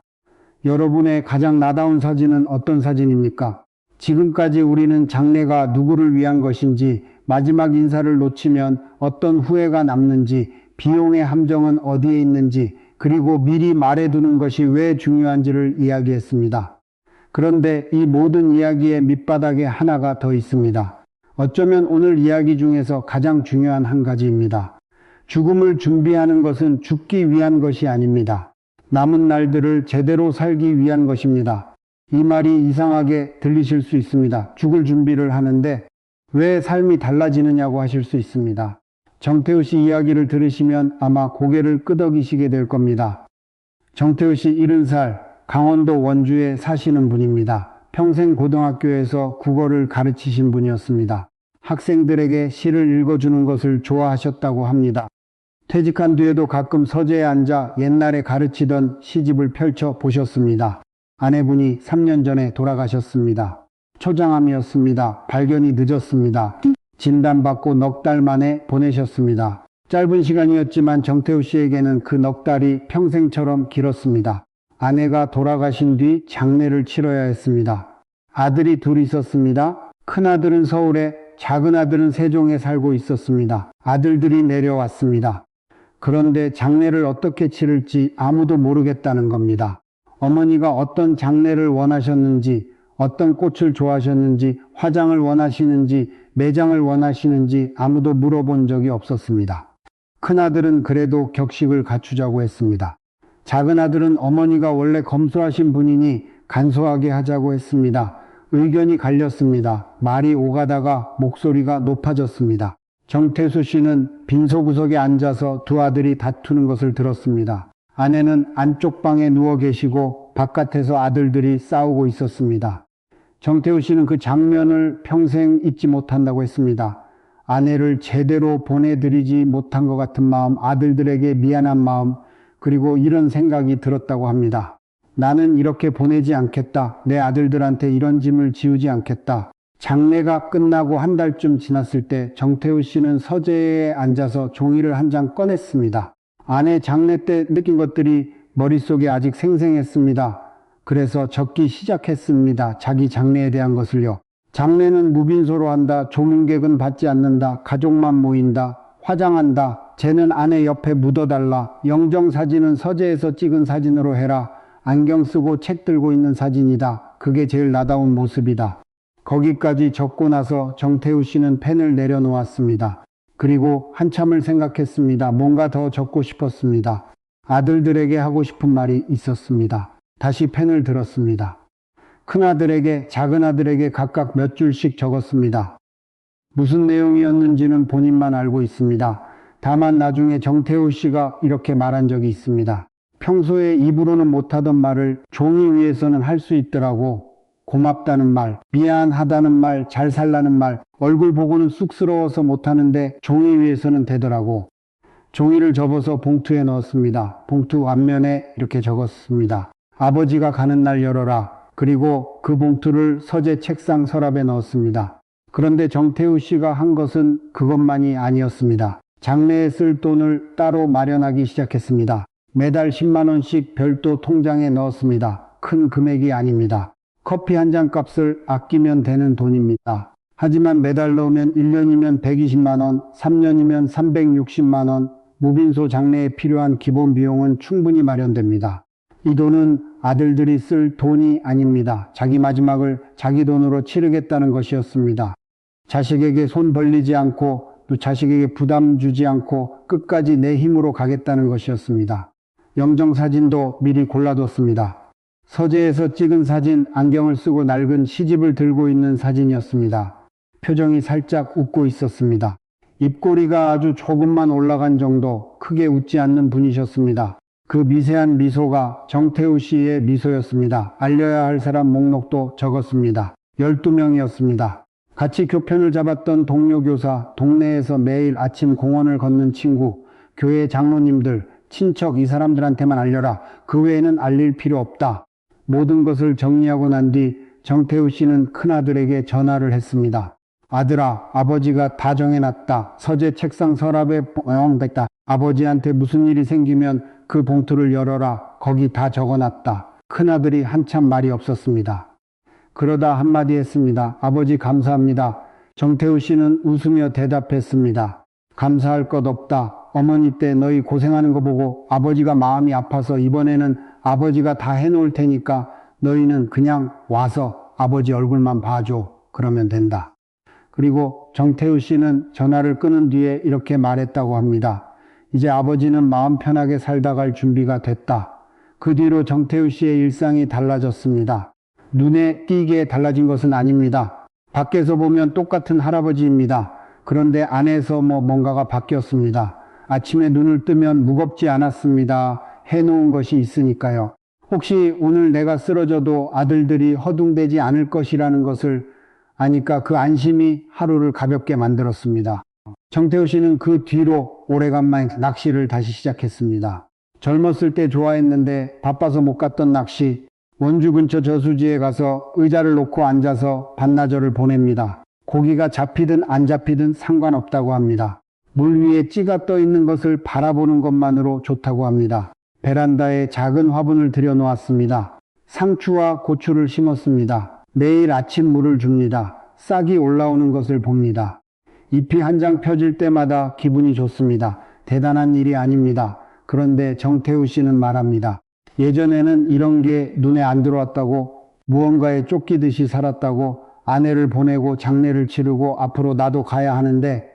여러분의 가장 나다운 사진은 어떤 사진입니까? 지금까지 우리는 장래가 누구를 위한 것인지, 마지막 인사를 놓치면 어떤 후회가 남는지, 비용의 함정은 어디에 있는지, 그리고 미리 말해두는 것이 왜 중요한지를 이야기했습니다. 그런데 이 모든 이야기의 밑바닥에 하나가 더 있습니다. 어쩌면 오늘 이야기 중에서 가장 중요한 한 가지입니다. 죽음을 준비하는 것은 죽기 위한 것이 아닙니다. 남은 날들을 제대로 살기 위한 것입니다. 이 말이 이상하게 들리실 수 있습니다. 죽을 준비를 하는데 왜 삶이 달라지느냐고 하실 수 있습니다. 정태우 씨 이야기를 들으시면 아마 고개를 끄덕이시게 될 겁니다. 정태우 씨 70살, 강원도 원주에 사시는 분입니다. 평생 고등학교에서 국어를 가르치신 분이었습니다. 학생들에게 시를 읽어주는 것을 좋아하셨다고 합니다. 퇴직한 뒤에도 가끔 서재에 앉아 옛날에 가르치던 시집을 펼쳐 보셨습니다. 아내분이 3년 전에 돌아가셨습니다. 초장암이었습니다. 발견이 늦었습니다. 진단받고 넉 달 만에 보내셨습니다. 짧은 시간이었지만 정태우 씨에게는 그 넉 달이 평생처럼 길었습니다. 아내가 돌아가신 뒤 장례를 치러야 했습니다. 아들이 둘 있었습니다. 큰아들은 서울에, 작은아들은 세종에 살고 있었습니다. 아들들이 내려왔습니다. 그런데 장례를 어떻게 치를지 아무도 모르겠다는 겁니다. 어머니가 어떤 장례를 원하셨는지, 어떤 꽃을 좋아하셨는지, 화장을 원하시는지, 매장을 원하시는지 아무도 물어본 적이 없었습니다. 큰아들은 그래도 격식을 갖추자고 했습니다. 작은아들은 어머니가 원래 검소하신 분이니 간소하게 하자고 했습니다. 의견이 갈렸습니다. 말이 오가다가 목소리가 높아졌습니다. 정태수 씨는 빈소구석에 앉아서 두 아들이 다투는 것을 들었습니다. 아내는 안쪽 방에 누워 계시고 바깥에서 아들들이 싸우고 있었습니다. 정태우 씨는 그 장면을 평생 잊지 못한다고 했습니다. 아내를 제대로 보내드리지 못한 것 같은 마음, 아들들에게 미안한 마음, 그리고 이런 생각이 들었다고 합니다. 나는 이렇게 보내지 않겠다. 내 아들들한테 이런 짐을 지우지 않겠다. 장례가 끝나고 한 달쯤 지났을 때 정태우 씨는 서재에 앉아서 종이를 한 장 꺼냈습니다. 아내 장례 때 느낀 것들이 머릿속에 아직 생생했습니다. 그래서 적기 시작했습니다. 자기 장래에 대한 것을요. 장례는 무빈소로 한다. 조문객은 받지 않는다. 가족만 모인다. 화장한다. 쟤는 아내 옆에 묻어달라. 영정사진은 서재에서 찍은 사진으로 해라. 안경 쓰고 책 들고 있는 사진이다. 그게 제일 나다운 모습이다. 거기까지 적고 나서 정태우 씨는 펜을 내려놓았습니다. 그리고 한참을 생각했습니다. 뭔가 더 적고 싶었습니다. 아들들에게 하고 싶은 말이 있었습니다. 다시 펜을 들었습니다. 큰아들에게 작은아들에게 각각 몇 줄씩 적었습니다. 무슨 내용이었는지는 본인만 알고 있습니다. 다만 나중에 정태우 씨가 이렇게 말한 적이 있습니다. 평소에 입으로는 못하던 말을 종이 위에서는 할 수 있더라고. 고맙다는 말, 미안하다는 말, 잘 살라는 말, 얼굴 보고는 쑥스러워서 못하는데 종이 위에서는 되더라고. 종이를 접어서 봉투에 넣었습니다. 봉투 앞면에 이렇게 적었습니다. 아버지가 가는 날 열어라. 그리고 그 봉투를 서재 책상 서랍에 넣었습니다. 그런데 정태우 씨가 한 것은 그것만이 아니었습니다. 장례에 쓸 돈을 따로 마련하기 시작했습니다. 매달 10만 원씩 별도 통장에 넣었습니다. 큰 금액이 아닙니다. 커피 한 잔 값을 아끼면 되는 돈입니다. 하지만 매달 넣으면 1년이면 120만 원, 3년이면 360만 원, 무빈소 장례에 필요한 기본 비용은 충분히 마련됩니다. 이 돈은 아들들이 쓸 돈이 아닙니다. 자기 마지막을 자기 돈으로 치르겠다는 것이었습니다. 자식에게 손 벌리지 않고 또 자식에게 부담 주지 않고 끝까지 내 힘으로 가겠다는 것이었습니다. 영정사진도 미리 골라뒀습니다. 서재에서 찍은 사진, 안경을 쓰고 낡은 시집을 들고 있는 사진이었습니다. 표정이 살짝 웃고 있었습니다. 입꼬리가 아주 조금만 올라간 정도, 크게 웃지 않는 분이셨습니다. 그 미세한 미소가 정태우 씨의 미소였습니다. 알려야 할 사람 목록도 적었습니다. 12명이었습니다. 같이 교편을 잡았던 동료 교사, 동네에서 매일 아침 공원을 걷는 친구, 교회 장로님들, 친척 이 사람들한테만 알려라. 그 외에는 알릴 필요 없다. 모든 것을 정리하고 난 뒤 정태우 씨는 큰아들에게 전화를 했습니다. 아들아, 아버지가 다 정해놨다. 서재 책상 서랍에 뻥됐다. 아버지한테 무슨 일이 생기면 그 봉투를 열어라. 거기 다 적어놨다. 큰아들이 한참 말이 없었습니다. 그러다 한마디 했습니다. 아버지 감사합니다. 정태우 씨는 웃으며 대답했습니다. 감사할 것 없다. 어머니 때 너희 고생하는 거 보고 아버지가 마음이 아파서 이번에는 아버지가 다 해놓을 테니까 너희는 그냥 와서 아버지 얼굴만 봐줘. 그러면 된다. 그리고 정태우 씨는 전화를 끊은 뒤에 이렇게 말했다고 합니다. 이제 아버지는 마음 편하게 살다 갈 준비가 됐다. 그 뒤로 정태우 씨의 일상이 달라졌습니다. 눈에 띄게 달라진 것은 아닙니다. 밖에서 보면 똑같은 할아버지입니다. 그런데 안에서 뭔가가 바뀌었습니다. 아침에 눈을 뜨면 무겁지 않았습니다. 해놓은 것이 있으니까요. 혹시 오늘 내가 쓰러져도 아들들이 허둥대지 않을 것이라는 것을 아니까 그 안심이 하루를 가볍게 만들었습니다. 정태우 씨는 그 뒤로 오래간만에 낚시를 다시 시작했습니다. 젊었을 때 좋아했는데 바빠서 못 갔던 낚시, 원주 근처 저수지에 가서 의자를 놓고 앉아서 반나절을 보냅니다. 고기가 잡히든 안 잡히든 상관없다고 합니다. 물 위에 찌가 떠 있는 것을 바라보는 것만으로 좋다고 합니다. 베란다에 작은 화분을 들여놓았습니다. 상추와 고추를 심었습니다. 매일 아침 물을 줍니다. 싹이 올라오는 것을 봅니다. 잎이 한 장 펴질 때마다 기분이 좋습니다. 대단한 일이 아닙니다. 그런데 정태우 씨는 말합니다. 예전에는 이런 게 눈에 안 들어왔다고, 무언가에 쫓기듯이 살았다고, 아내를 보내고 장례를 치르고 앞으로 나도 가야 하는데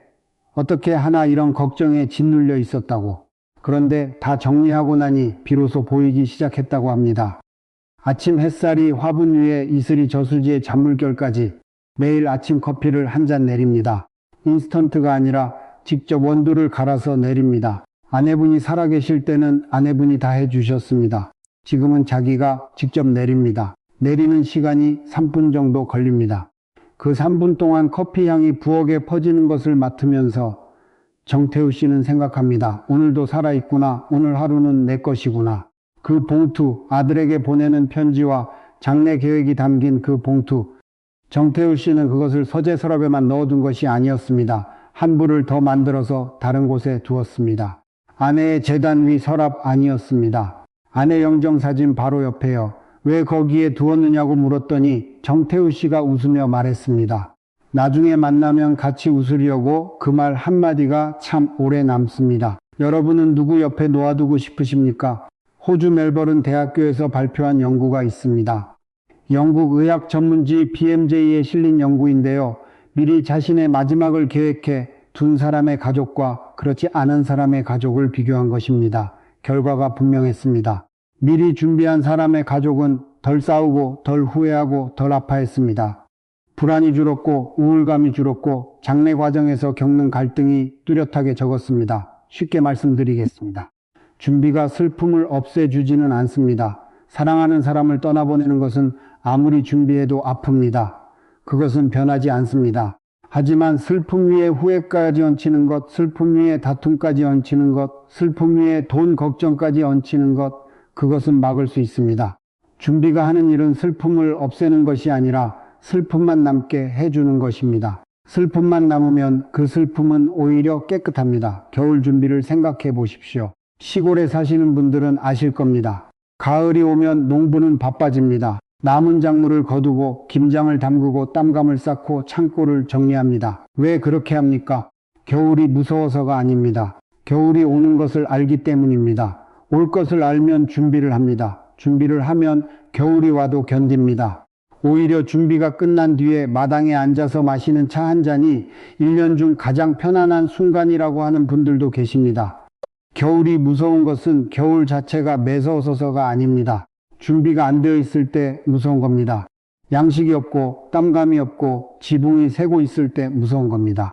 어떻게 하나 이런 걱정에 짓눌려 있었다고. 그런데 다 정리하고 나니 비로소 보이기 시작했다고 합니다. 아침 햇살이 화분 위에 이슬이 저수지의 잔물결까지 매일 아침 커피를 한 잔 내립니다. 인스턴트가 아니라 직접 원두를 갈아서 내립니다. 아내분이 살아계실 때는 아내분이 다 해주셨습니다. 지금은 자기가 직접 내립니다. 내리는 시간이 3분 정도 걸립니다. 그 3분 동안 커피 향이 부엌에 퍼지는 것을 맡으면서 정태우 씨는 생각합니다. 오늘도 살아있구나. 오늘 하루는 내 것이구나. 그 봉투, 아들에게 보내는 편지와 장례 계획이 담긴 그 봉투, 정태우 씨는 그것을 서재 서랍에만 넣어둔 것이 아니었습니다. 한 부를 더 만들어서 다른 곳에 두었습니다. 아내의 재단 위 서랍 아니었습니다. 아내 영정사진 바로 옆에요. 왜 거기에 두었느냐고 물었더니 정태우 씨가 웃으며 말했습니다. 나중에 만나면 같이 웃으려고. 그 말 한마디가 참 오래 남습니다. 여러분은 누구 옆에 놓아두고 싶으십니까? 호주 멜버른 대학교에서 발표한 연구가 있습니다. 영국 의학 전문지 BMJ에 실린 연구인데요. 미리 자신의 마지막을 계획해 둔 사람의 가족과 그렇지 않은 사람의 가족을 비교한 것입니다. 결과가 분명했습니다. 미리 준비한 사람의 가족은 덜 싸우고 덜 후회하고 덜 아파했습니다. 불안이 줄었고 우울감이 줄었고 장래 과정에서 겪는 갈등이 뚜렷하게 적었습니다. 쉽게 말씀드리겠습니다. 준비가 슬픔을 없애주지는 않습니다. 사랑하는 사람을 떠나보내는 것은 아무리 준비해도 아픕니다. 그것은 변하지 않습니다. 하지만 슬픔 위에 후회까지 얹히는 것, 슬픔 위에 다툼까지 얹히는 것, 슬픔 위에 돈 걱정까지 얹히는 것, 그것은 막을 수 있습니다. 준비가 하는 일은 슬픔을 없애는 것이 아니라 슬픔만 남게 해주는 것입니다. 슬픔만 남으면 그 슬픔은 오히려 깨끗합니다. 겨울 준비를 생각해 보십시오. 시골에 사시는 분들은 아실 겁니다. 가을이 오면 농부는 바빠집니다. 남은 작물을 거두고 김장을 담그고 땀감을 쌓고 창고를 정리합니다. 왜 그렇게 합니까? 겨울이 무서워서가 아닙니다. 겨울이 오는 것을 알기 때문입니다. 올 것을 알면 준비를 합니다. 준비를 하면 겨울이 와도 견딥니다. 오히려 준비가 끝난 뒤에 마당에 앉아서 마시는 차 한 잔이 1년 중 가장 편안한 순간이라고 하는 분들도 계십니다. 겨울이 무서운 것은 겨울 자체가 매서워서가 아닙니다. 준비가 안 되어 있을 때 무서운 겁니다. 양식이 없고 땀감이 없고 지붕이 새고 있을 때 무서운 겁니다.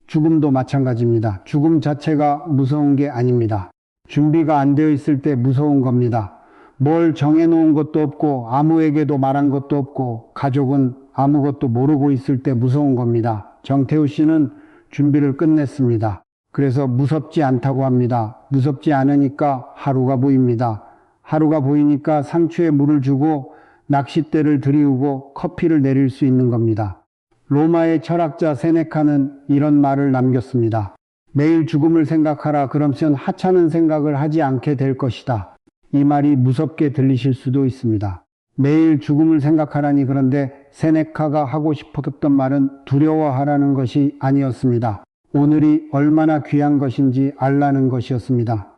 죽음도 마찬가지입니다. 죽음 자체가 무서운 게 아닙니다. 준비가 안 되어 있을 때 무서운 겁니다. 뭘 정해놓은 것도 없고 아무에게도 말한 것도 없고 가족은 아무것도 모르고 있을 때 무서운 겁니다. 정태우 씨는 준비를 끝냈습니다. 그래서 무섭지 않다고 합니다. 무섭지 않으니까 하루가 보입니다. 하루가 보이니까 상추에 물을 주고 낚싯대를 들이우고 커피를 내릴 수 있는 겁니다. 로마의 철학자 세네카는 이런 말을 남겼습니다. 매일 죽음을 생각하라. 그러면 하찮은 생각을 하지 않게 될 것이다. 이 말이 무섭게 들리실 수도 있습니다. 매일 죽음을 생각하라니. 그런데 세네카가 하고 싶었던 말은 두려워하라는 것이 아니었습니다. 오늘이 얼마나 귀한 것인지 알라는 것이었습니다.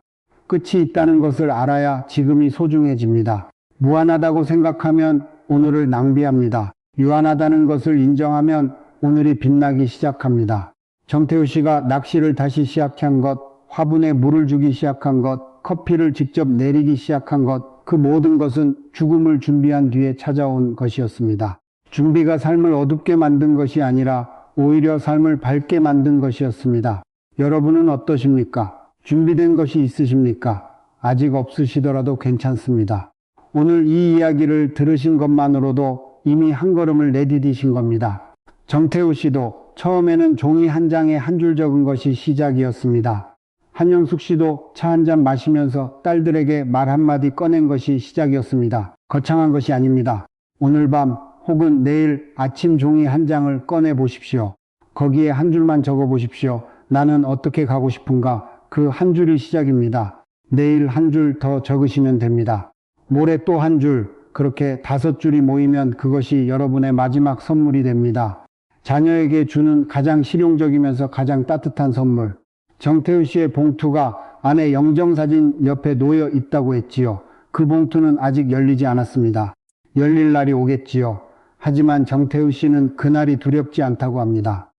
끝이 있다는 것을 알아야 지금이 소중해집니다. 무한하다고 생각하면 오늘을 낭비합니다. 유한하다는 것을 인정하면 오늘이 빛나기 시작합니다. 정태우 씨가 낚시를 다시 시작한 것, 화분에 물을 주기 시작한 것, 커피를 직접 내리기 시작한 것, 그 모든 것은 죽음을 준비한 뒤에 찾아온 것이었습니다. 준비가 삶을 어둡게 만든 것이 아니라 오히려 삶을 밝게 만든 것이었습니다. 여러분은 어떠십니까? 준비된 것이 있으십니까? 아직 없으시더라도 괜찮습니다. 오늘 이 이야기를 들으신 것만으로도 이미 한 걸음을 내디디신 겁니다. 정태우 씨도 처음에는 종이 한 장에 한 줄 적은 것이 시작이었습니다. 한영숙 씨도 차 한 잔 마시면서 딸들에게 말 한마디 꺼낸 것이 시작이었습니다. 거창한 것이 아닙니다. 오늘 밤 혹은 내일 아침 종이 한 장을 꺼내 보십시오. 거기에 한 줄만 적어 보십시오. 나는 어떻게 가고 싶은가? 그 한 줄이 시작입니다. 내일 한 줄 더 적으시면 됩니다. 모레 또 한 줄, 그렇게 5줄이 모이면 그것이 여러분의 마지막 선물이 됩니다. 자녀에게 주는 가장 실용적이면서 가장 따뜻한 선물. 정태우 씨의 봉투가 아내 영정사진 옆에 놓여 있다고 했지요. 그 봉투는 아직 열리지 않았습니다. 열릴 날이 오겠지요. 하지만 정태우 씨는 그날이 두렵지 않다고 합니다.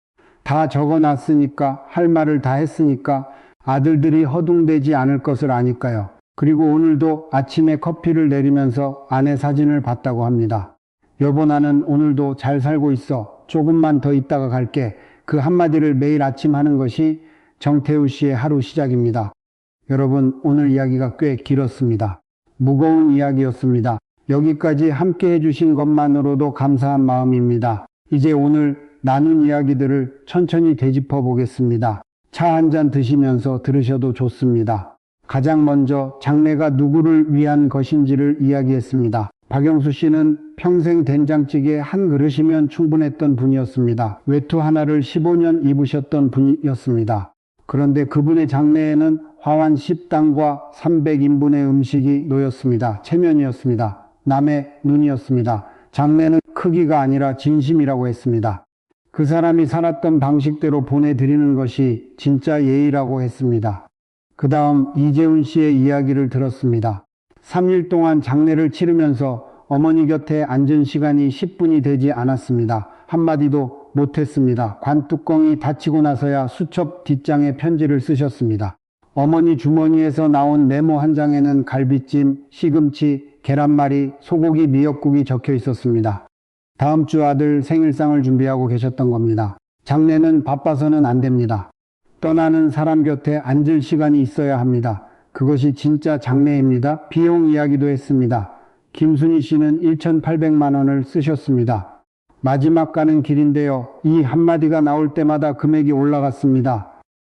다 적어놨으니까, 할 말을 다 했으니까 아들들이 허둥대지 않을 것을 아니까요. 그리고 오늘도 아침에 커피를 내리면서 아내 사진을 봤다고 합니다. 여보, 나는 오늘도 잘 살고 있어. 조금만 더 있다가 갈게. 그 한마디를 매일 아침 하는 것이 정태우 씨의 하루 시작입니다. 여러분, 오늘 이야기가 꽤 길었습니다. 무거운 이야기였습니다. 여기까지 함께 해주신 것만으로도 감사한 마음입니다. 이제 오늘 나눈 이야기들을 천천히 되짚어 보겠습니다. 차 한 잔 드시면서 들으셔도 좋습니다. 가장 먼저 장래가 누구를 위한 것인지를 이야기했습니다. 박영수 씨는 평생 된장찌개 한 그릇이면 충분했던 분이었습니다. 외투 하나를 15년 입으셨던 분이었습니다. 그런데 그분의 장래에는 화환 10단과 300인분의 음식이 놓였습니다. 체면이었습니다. 남의 눈이었습니다. 장래는 크기가 아니라 진심이라고 했습니다. 그 사람이 살았던 방식대로 보내드리는 것이 진짜 예의라고 했습니다. 그 다음 이재훈 씨의 이야기를 들었습니다. 3일 동안 장례를 치르면서 어머니 곁에 앉은 시간이 10분이 되지 않았습니다. 한마디도 못했습니다. 관뚜껑이 닫히고 나서야 수첩 뒷장에 편지를 쓰셨습니다. 어머니 주머니에서 나온 메모 한 장에는 갈비찜, 시금치, 계란말이, 소고기 미역국이 적혀 있었습니다. 다음 주 아들 생일상을 준비하고 계셨던 겁니다. 장례는 바빠서는 안 됩니다. 떠나는 사람 곁에 앉을 시간이 있어야 합니다. 그것이 진짜 장례입니다. 비용 이야기도 했습니다. 김순희 씨는 1,800만 원을 쓰셨습니다. 마지막 가는 길인데요. 이 한마디가 나올 때마다 금액이 올라갔습니다.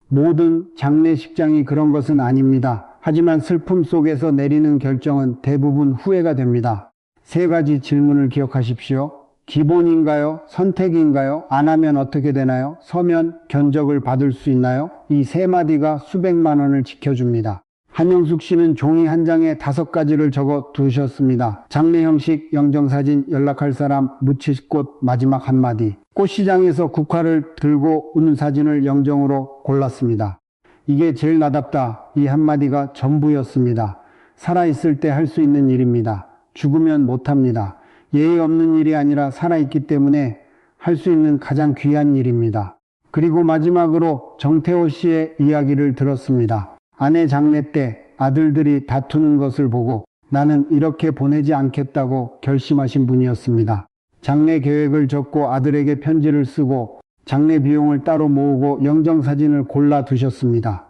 모든 장례식장이 그런 것은 아닙니다. 하지만 슬픔 속에서 내리는 결정은 대부분 후회가 됩니다. 세 가지 질문을 기억하십시오. 기본인가요? 선택인가요? 안 하면 어떻게 되나요? 서면 견적을 받을 수 있나요? 이 세 마디가 수백만 원을 지켜줍니다. 한영숙 씨는 종이 한 장에 5가지를 적어 두셨습니다. 장례 형식, 영정사진, 연락할 사람, 묻힐 꽃, 마지막 한마디. 꽃시장에서 국화를 들고 웃는 사진을 영정으로 골랐습니다. 이게 제일 나답다. 이 한마디가 전부였습니다. 살아있을 때 할 수 있는 일입니다. 죽으면 못합니다. 예의 없는 일이 아니라 살아있기 때문에 할 수 있는 가장 귀한 일입니다. 그리고 마지막으로 정태호 씨의 이야기를 들었습니다. 아내 장례 때 아들들이 다투는 것을 보고 나는 이렇게 보내지 않겠다고 결심하신 분이었습니다. 장례 계획을 적고 아들에게 편지를 쓰고 장례 비용을 따로 모으고 영정사진을 골라 두셨습니다.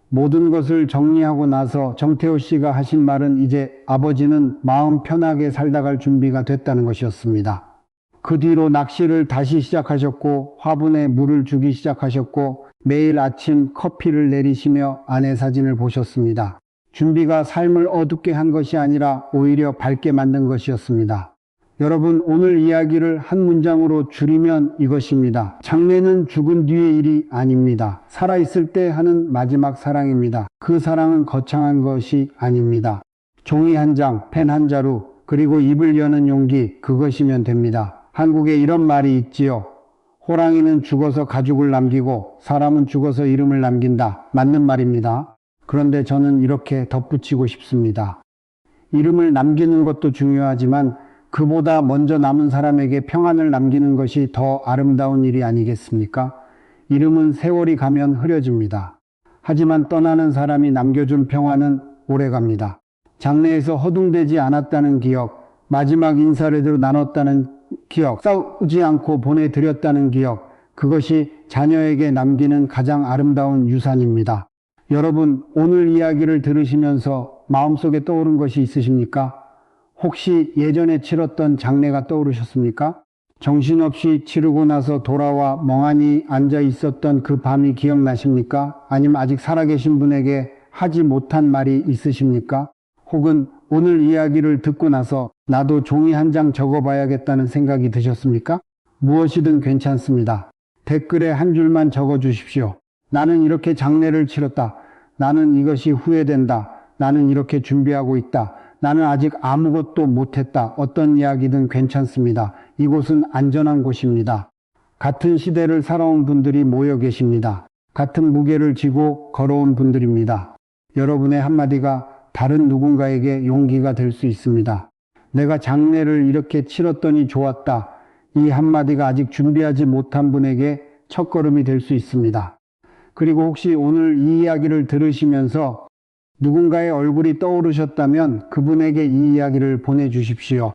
모든 것을 정리하고 나서 정태호 씨가 하신 말은 이제 아버지는 마음 편하게 살다 갈 준비가 됐다는 것이었습니다. 그 뒤로 낚시를 다시 시작하셨고 화분에 물을 주기 시작하셨고 매일 아침 커피를 내리시며 아내 사진을 보셨습니다. 준비가 삶을 어둡게 한 것이 아니라 오히려 밝게 만든 것이었습니다. 여러분, 오늘 이야기를 한 문장으로 줄이면 이것입니다. 장례는 죽은 뒤의 일이 아닙니다. 살아있을 때 하는 마지막 사랑입니다. 그 사랑은 거창한 것이 아닙니다. 종이 한 장, 펜 한 자루, 그리고 입을 여는 용기, 그것이면 됩니다. 한국에 이런 말이 있지요. 호랑이는 죽어서 가죽을 남기고 사람은 죽어서 이름을 남긴다. 맞는 말입니다. 그런데 저는 이렇게 덧붙이고 싶습니다. 이름을 남기는 것도 중요하지만 그보다 먼저 남은 사람에게 평안을 남기는 것이 더 아름다운 일이 아니겠습니까? 이름은 세월이 가면 흐려집니다. 하지만 떠나는 사람이 남겨준 평안은 오래갑니다. 장례에서 허둥대지 않았다는 기억, 마지막 인사를 나눴다는 기억, 싸우지 않고 보내드렸다는 기억, 그것이 자녀에게 남기는 가장 아름다운 유산입니다. 여러분, 오늘 이야기를 들으시면서 마음속에 떠오른 것이 있으십니까? 혹시 예전에 치렀던 장례가 떠오르셨습니까? 정신없이 치르고 나서 돌아와 멍하니 앉아 있었던 그 밤이 기억나십니까? 아니면 아직 살아계신 분에게 하지 못한 말이 있으십니까? 혹은 오늘 이야기를 듣고 나서 나도 종이 한 장 적어봐야겠다는 생각이 드셨습니까? 무엇이든 괜찮습니다. 댓글에 한 줄만 적어주십시오. 나는 이렇게 장례를 치렀다. 나는 이것이 후회된다. 나는 이렇게 준비하고 있다. 나는 아직 아무것도 못했다. 어떤 이야기든 괜찮습니다. 이곳은 안전한 곳입니다. 같은 시대를 살아온 분들이 모여 계십니다. 같은 무게를 지고 걸어온 분들입니다. 여러분의 한마디가 다른 누군가에게 용기가 될 수 있습니다. 내가 장례를 이렇게 치렀더니 좋았다. 이 한마디가 아직 준비하지 못한 분에게 첫걸음이 될 수 있습니다. 그리고 혹시 오늘 이 이야기를 들으시면서 누군가의 얼굴이 떠오르셨다면 그분에게 이 이야기를 보내주십시오.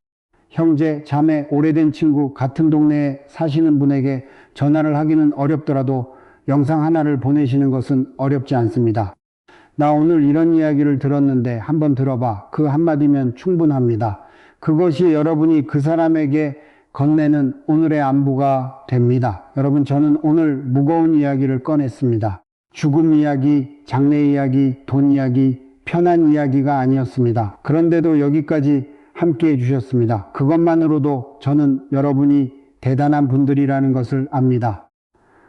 형제, 자매, 오래된 친구, 같은 동네에 사시는 분에게 전화를 하기는 어렵더라도 영상 하나를 보내시는 것은 어렵지 않습니다. 나 오늘 이런 이야기를 들었는데 한번 들어봐. 그 한마디면 충분합니다. 그것이 여러분이 그 사람에게 건네는 오늘의 안부가 됩니다. 여러분, 저는 오늘 무거운 이야기를 꺼냈습니다. 죽음 이야기, 장례 이야기, 돈 이야기, 편한 이야기가 아니었습니다. 그런데도 여기까지 함께 해주셨습니다. 그것만으로도 저는 여러분이 대단한 분들이라는 것을 압니다.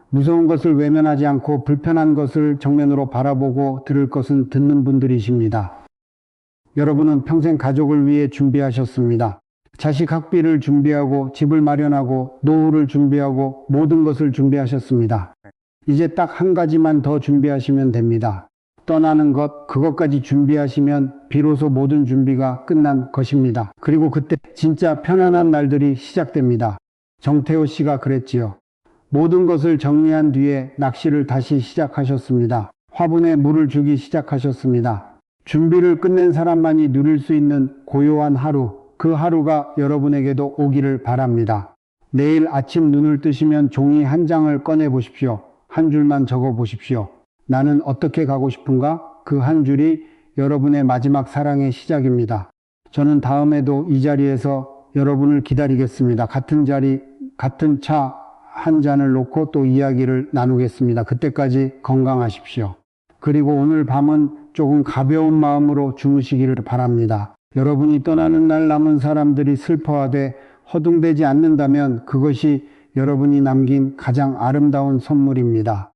무서운 것을 외면하지 않고 불편한 것을 정면으로 바라보고 들을 것은 듣는 분들이십니다. 여러분은 평생 가족을 위해 준비하셨습니다. 자식 학비를 준비하고 집을 마련하고 노후를 준비하고 모든 것을 준비하셨습니다. 이제 딱 한 가지만 더 준비하시면 됩니다. 떠나는 것, 그것까지 준비하시면 비로소 모든 준비가 끝난 것입니다. 그리고 그때 진짜 편안한 날들이 시작됩니다. 정태호 씨가 그랬지요. 모든 것을 정리한 뒤에 낚시를 다시 시작하셨습니다. 화분에 물을 주기 시작하셨습니다. 준비를 끝낸 사람만이 누릴 수 있는 고요한 하루, 그 하루가 여러분에게도 오기를 바랍니다. 내일 아침 눈을 뜨시면 종이 한 장을 꺼내 보십시오. 한 줄만 적어 보십시오. 나는 어떻게 가고 싶은가? 그 한 줄이 여러분의 마지막 사랑의 시작입니다. 저는 다음에도 이 자리에서 여러분을 기다리겠습니다. 같은 자리, 같은 차 한 잔을 놓고 또 이야기를 나누겠습니다. 그때까지 건강하십시오. 그리고 오늘 밤은 조금 가벼운 마음으로 주무시기를 바랍니다. 여러분이 떠나는 날 남은 사람들이 슬퍼하되 허둥대지 않는다면 그것이 여러분이 남긴 가장 아름다운 선물입니다.